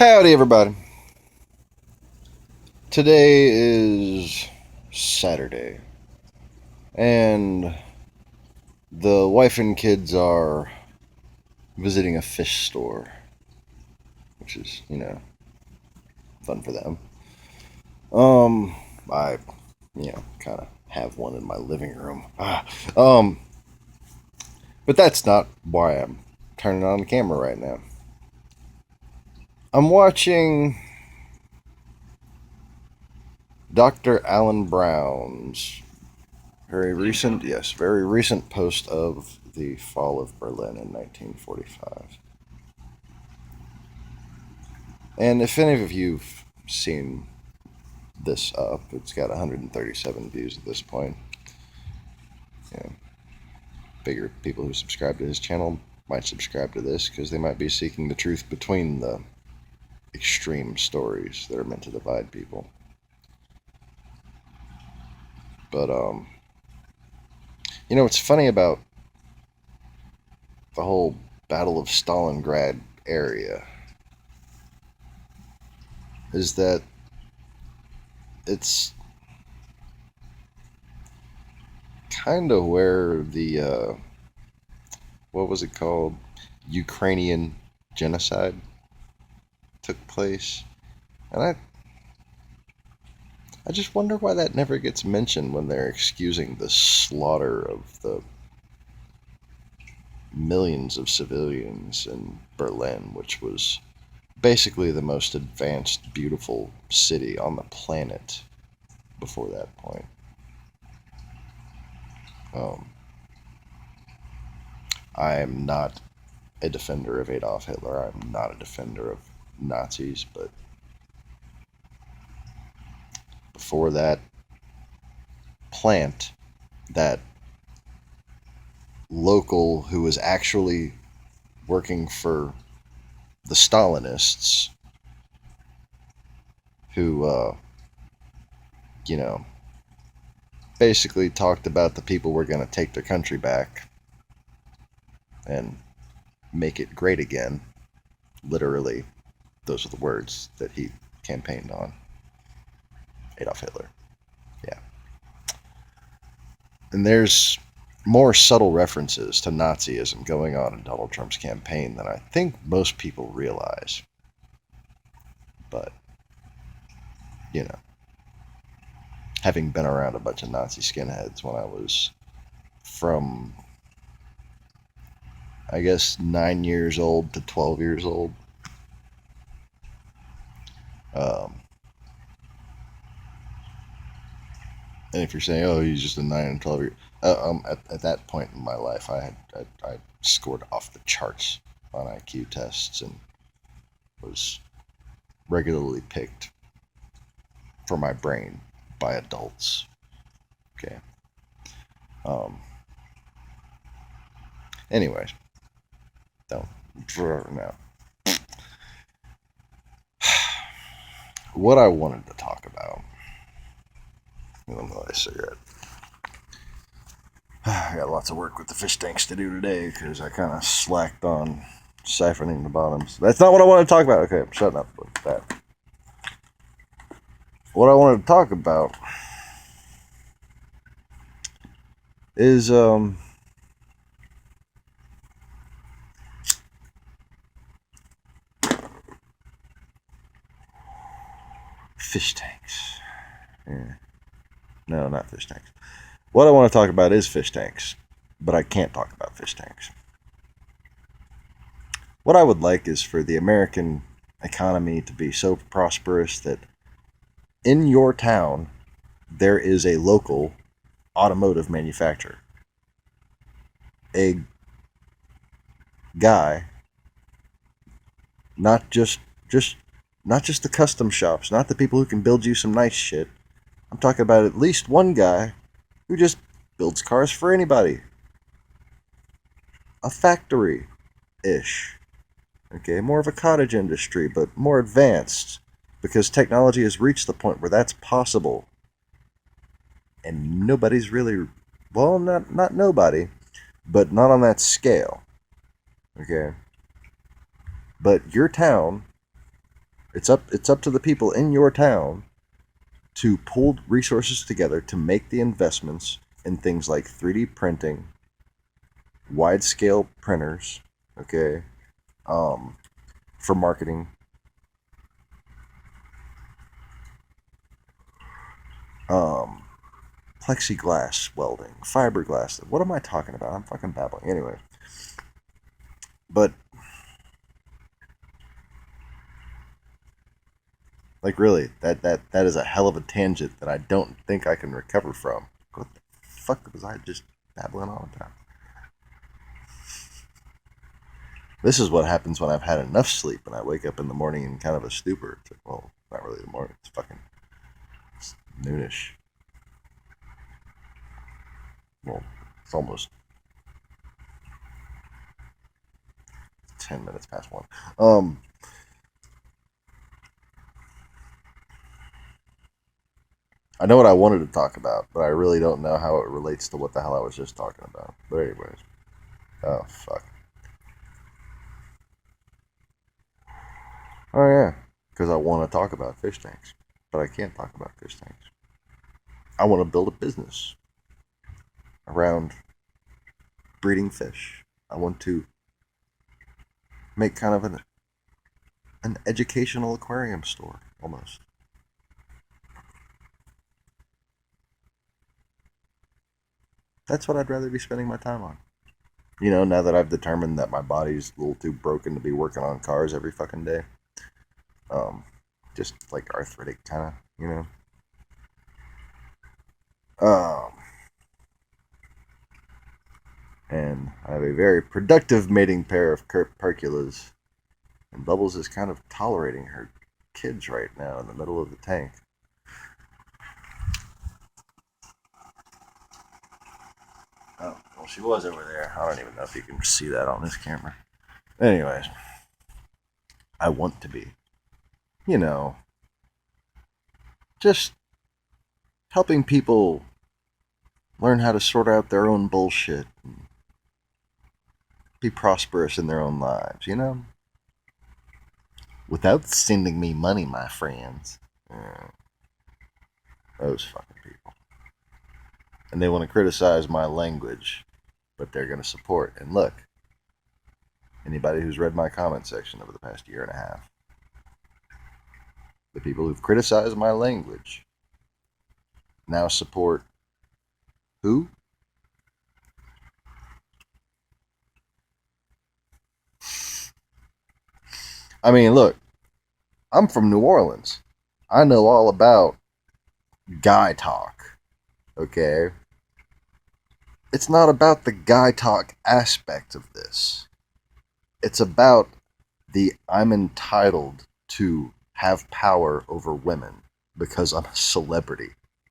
Howdy, everybody. Today is Saturday, and the wife and kids are visiting a fish store, which is, fun for them. I, kind of have one in my living room. Um, but that's not why I'm turning on the camera right now. I'm watching Dr. Alan Brown's very recent post of the fall of Berlin in 1945. And if any of you've seen this up, it's got 137 views at this point. Yeah, bigger people who subscribe to his channel might subscribe to this because they might be seeking the truth between the extreme stories that are meant to divide people. But what's funny about the whole Battle of Stalingrad area is that it's kind of where the what was it called? Ukrainian genocide took place. And I just wonder why that never gets mentioned when they're excusing the slaughter of the millions of civilians in Berlin, which was basically the most advanced, beautiful city on the planet before that point. I am not a defender of Adolf Hitler. I'm not a defender of Nazis, but before that plant, that local who was actually working for the Stalinists, who, basically talked about the people were going to take their country back and make it great again. Literally, those are the words that he campaigned on. Adolf Hitler. Yeah. And there's more subtle references to Nazism going on in Donald Trump's campaign than I think most people realize. But, having been around a bunch of Nazi skinheads when I was from, I guess, 9 years old to 12 years old. And if you're saying, oh, he's just a 9 and 12 year, at that point in my life, I scored off the charts on IQ tests and was regularly picked for my brain by adults. Okay. Anyways, don't now. What I wanted to talk about. Let me light a cigarette. I got lots of work with the fish tanks to do today because I kind of slacked on siphoning the bottoms. That's not what I want to talk about. Okay, I'm shutting up with that. What I wanted to talk about is fish tanks. Yeah. No, not fish tanks. What I want to talk about is fish tanks, but I can't talk about fish tanks. What I would like is for the American economy to be so prosperous that in your town there is a local automotive manufacturer. A guy, not just the custom shops, not the people who can build you some nice shit. I'm talking about at least one guy who just builds cars for anybody. A factory-ish. Okay, more of a cottage industry, but more advanced, because technology has reached the point where that's possible. And nobody's really, well, not nobody, but not on that scale. Okay? But your town It's up to the people in your town to pull resources together to make the investments in things like 3D printing, wide scale printers, okay, um, for marketing, um, plexiglass welding, fiberglass. What am I talking about? I'm fucking babbling. Anyway, but like really, that is a hell of a tangent that I don't think I can recover from. What the fuck was I just babbling on about? This is what happens when I've had enough sleep and I wake up in the morning in kind of a stupor. It's like, well, not really the morning. It's noonish. Well, it's almost 10 minutes past one. I know what I wanted to talk about, but I really don't know how it relates to what the hell I was just talking about. But anyways, oh fuck. Oh yeah, because I want to talk about fish tanks, but I can't talk about fish tanks. I want to build a business around breeding fish. I want to make kind of an educational aquarium store almost. That's what I'd rather be spending my time on. Now that I've determined that my body's a little too broken to be working on cars every fucking day. Um, just like arthritic kind of. Um, and I have a very productive mating pair of Perculas, and Bubbles is kind of tolerating her kids right now in the middle of the tank. Oh, well, she was over there. I don't even know if you can see that on this camera. Anyways, I want to be, you know, just helping people learn how to sort out their own bullshit and be prosperous in their own lives. Without sending me money, my friends. Those fucking people. And they want to criticize my language, but they're going to support. And look, anybody who's read my comment section over the past year and a half, the people who've criticized my language now support who? I mean, look, I'm from New Orleans. I know all about guy talk, okay? It's not about the guy talk aspect of this. It's about the I'm entitled to have power over women because I'm a celebrity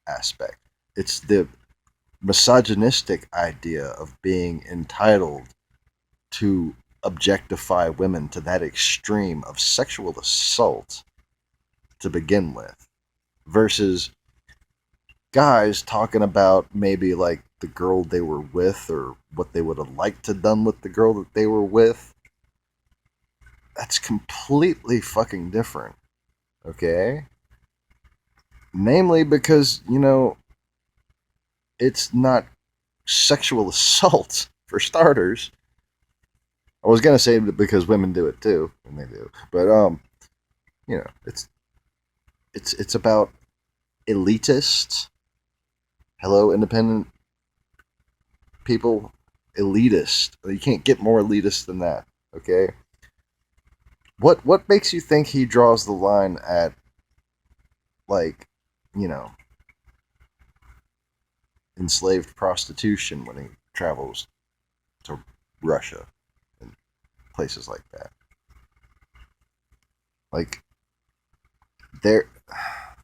aspect. It's the misogynistic idea of being entitled to objectify women to that extreme of sexual assault to begin with versus guys talking about maybe like the girl they were with or what they would have liked to done with the girl that they were with. That's completely fucking different. Okay? Namely because, it's not sexual assault for starters. I was gonna say because women do it too, and they do. But it's about elitist. Hello, independent people. Elitist. You can't get more elitist than that. Okay. What makes you think he draws the line at like, you know, enslaved prostitution when he travels to Russia and places like that? Like there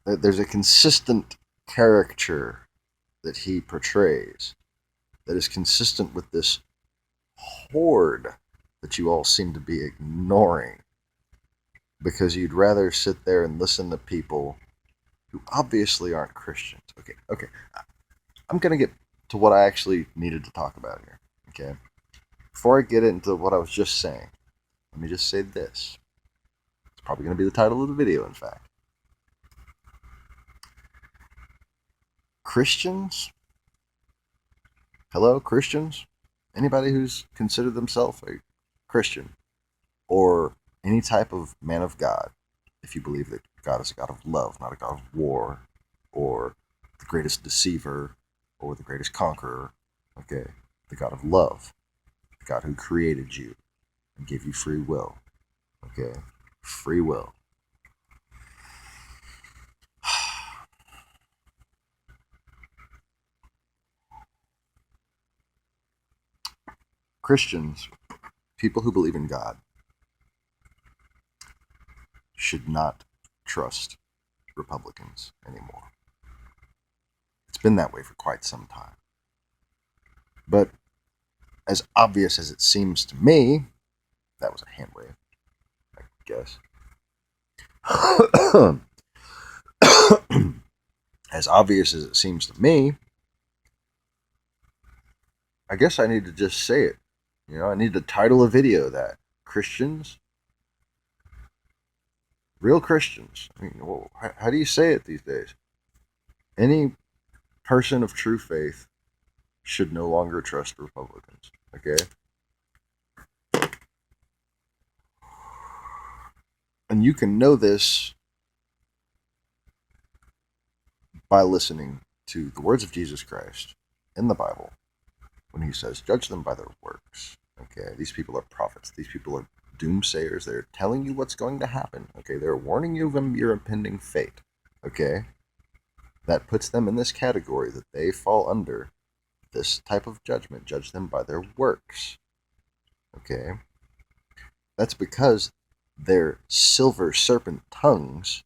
there's a consistent caricature that he portrays that is consistent with this horde that you all seem to be ignoring because you'd rather sit there and listen to people who obviously aren't Christians. Okay. I'm going to get to what I actually needed to talk about here. Okay. Before I get into what I was just saying, let me just say this. It's Probably going to be the title of the video, in fact. Christians? Hello, Christians? Anybody who's considered themselves a Christian or any type of man of God, if you believe that God is a God of love, not a God of war, or the greatest deceiver, or the greatest conqueror, okay? The God of love, the God who created you and gave you free will, okay? Free will. Christians, people who believe in God, should not trust Republicans anymore. It's been that way for quite some time. But as obvious as it seems to me, that was a hand wave, I guess. As obvious as it seems to me, I guess I need to just say it. You know, I need to title a video that Christians, real Christians, I mean, well, how do you say it these days? Any person of true faith should no longer trust Republicans, okay? And you can know this by listening to the words of Jesus Christ in the Bible when he says, judge them by their works. Okay, these people are prophets. These people are doomsayers. They're telling you what's going to happen. Okay, they're warning you of your impending fate. Okay, that puts them in this category that they fall under this type of judgment. Judge them by their works. Okay, that's because their silver serpent tongues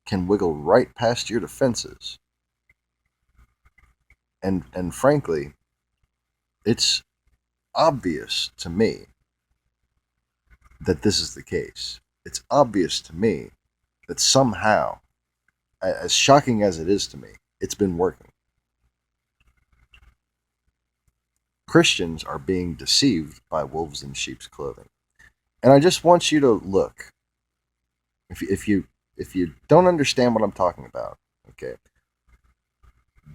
can wiggle right past your defenses. And frankly, it's obvious to me that this is the case. It's obvious to me that somehow, as shocking as it is to me, it's been working. Christians are being deceived by wolves in sheep's clothing. And I just want you to look. If you don't understand what I'm talking about, okay,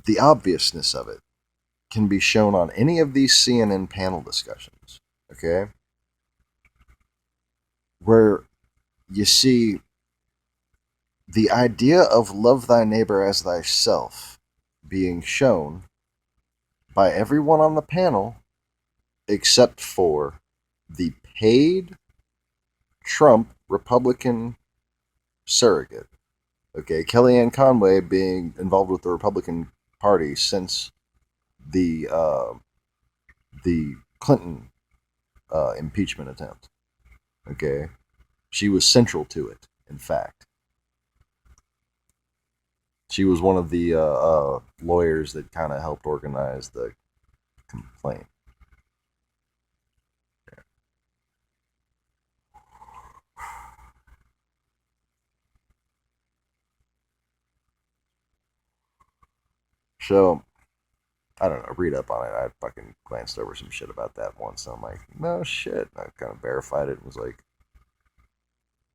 the obviousness of it can be shown on any of these CNN panel discussions, okay, where you see the idea of love thy neighbor as thyself being shown by everyone on the panel except for the paid Trump Republican surrogate. Okay, Kellyanne Conway being involved with the Republican Party since the Clinton impeachment attempt. Okay, she was central to it. In fact, she was one of the lawyers that kind of helped organize the complaint. So, I don't know, read up on it. I fucking glanced over some shit about that once, and I'm like, no shit. And I kind of verified it and was like,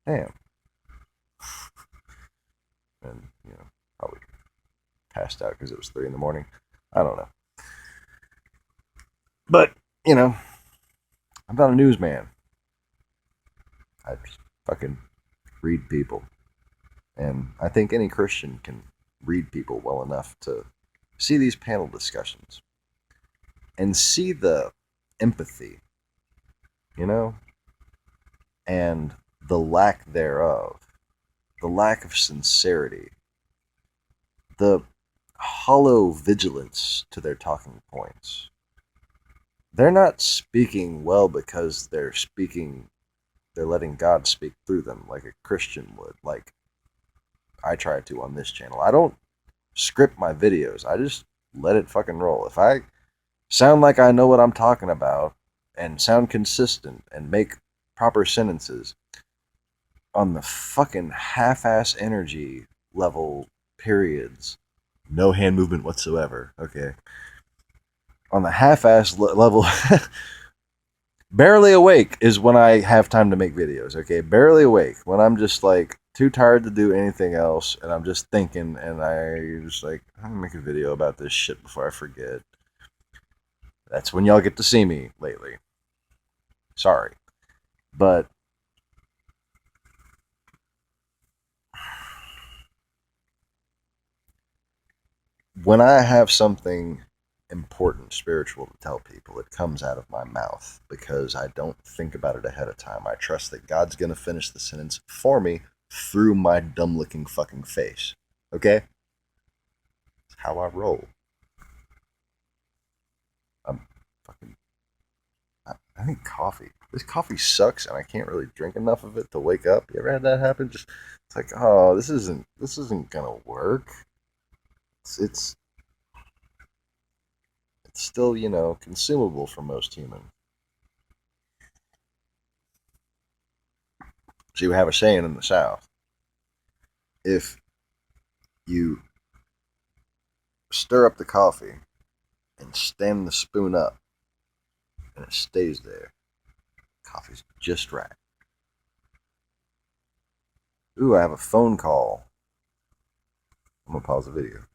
damn. And, you know, probably passed out because it was 3 a.m. I don't know. But, you know, I'm not a newsman. I just fucking read people. And I think any Christian can read people well enough to see these panel discussions and see the empathy, you know, and the lack thereof, the lack of sincerity, the hollow vigilance to their talking points. They're not speaking well because they're letting God speak through them like a Christian would, like I try to on this channel. I don't script my videos. I just let it fucking roll. If I sound like I know what I'm talking about and sound consistent and make proper sentences on the fucking half-ass energy level periods, no hand movement whatsoever, okay, on the half-ass level Barely awake is when I have time to make videos, okay? Barely awake. When I'm just like too tired to do anything else and I'm just thinking and I just like, I'm gonna make a video about this shit before I forget. That's when y'all get to see me lately. Sorry. But when I have something important, spiritual to tell people, it comes out of my mouth because I don't think about it ahead of time. I trust that God's going to finish the sentence for me through my dumb looking fucking face. Okay? That's how I roll. I'm fucking. I need coffee. This coffee sucks and I can't really drink enough of it to wake up. You ever had that happen? Just it's like, oh, this isn't gonna work. It's still, consumable for most humans. So you have a saying in the South. If you stir up the coffee and stand the spoon up and it stays there, coffee's just right. Ooh, I have a phone call. I'm gonna pause the video.